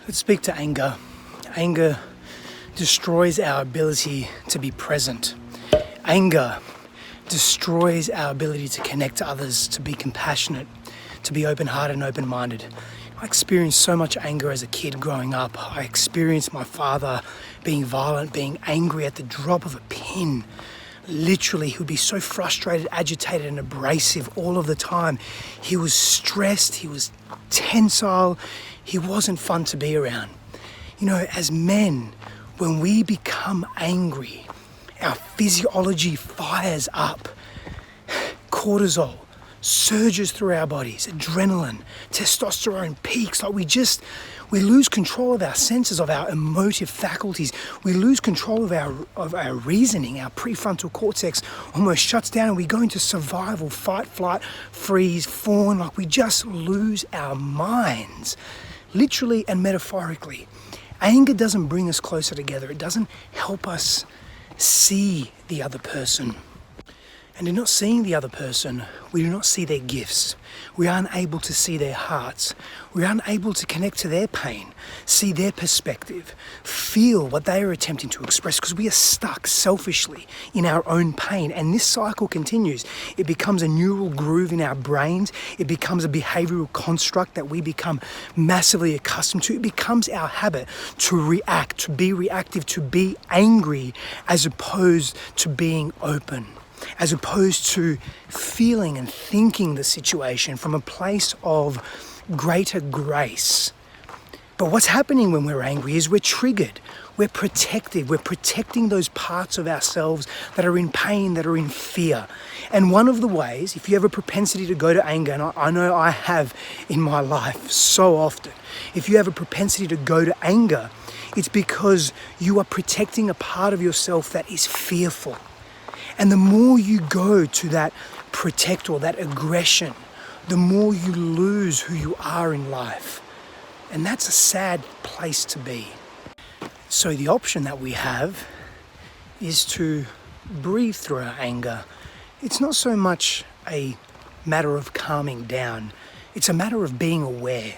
Let's speak to anger. Anger destroys our ability to be present. Anger destroys our ability to connect to others, to be compassionate, to be open-hearted and open-minded. I experienced so much anger as a kid growing up. I experienced my father being violent, being angry at the drop of a pin. Literally, he would be so frustrated, agitated and abrasive all of the time. He was stressed, he was tensile, he wasn't fun to be around. You know, as men, when we become angry, our physiology fires up. Cortisol surges through our bodies, adrenaline, testosterone peaks. Like we lose control of our senses, of our emotive faculties. We lose control of our reasoning. Our prefrontal cortex almost shuts down and we go into survival, fight, flight, freeze, fawn. Like we just lose our minds, literally and metaphorically. Anger doesn't bring us closer together. It doesn't help us see the other person. And in not seeing the other person, we do not see their gifts. We are unable to see their hearts. We are unable to connect to their pain, see their perspective, feel what they are attempting to express, because we are stuck selfishly in our own pain. And this cycle continues. It becomes a neural groove in our brains. It becomes a behavioral construct that we become massively accustomed to. It becomes our habit to react, to be reactive, to be angry, as opposed to being open, as opposed to feeling and thinking the situation from a place of greater grace. But what's happening when we're angry is we're triggered, we're protected, we're protecting those parts of ourselves that are in pain, that are in fear. And one of the ways, if you have a propensity to go to anger, and I know I have in my life so often, if you have a propensity to go to anger, it's because you are protecting a part of yourself that is fearful. And the more you go to that protect or that aggression, the more you lose who you are in life. And that's a sad place to be. So the option that we have is to breathe through our anger. It's not so much a matter of calming down. It's a matter of being aware.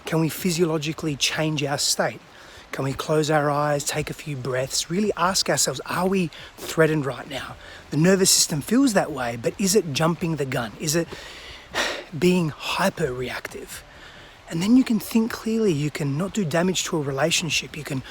Can we physiologically change our state? Can we close our eyes, take a few breaths, really ask ourselves, are we threatened right now? The nervous system feels that way, but is it jumping the gun? Is it being hyper-reactive? And then you can think clearly. You can not do damage to a relationship. You can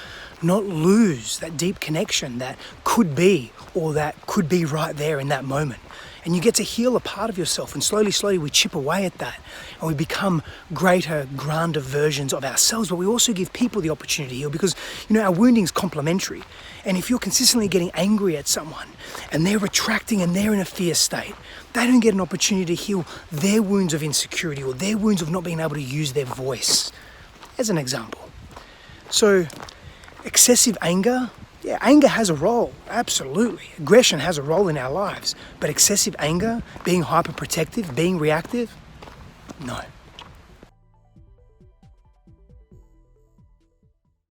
not lose that deep connection that could be, or that could be right there in that moment. And you get to heal a part of yourself, and slowly we chip away at that and we become greater, grander versions of ourselves. But we also give people the opportunity to heal, because, you know, our wounding is complementary. And if you're consistently getting angry at someone and they're retracting and they're in a fear state, they don't get an opportunity to heal their wounds of insecurity or their wounds of not being able to use their voice, as an example. So excessive anger, yeah, anger has a role, absolutely. Aggression has a role in our lives. But excessive anger, being hyperprotective, being reactive, no.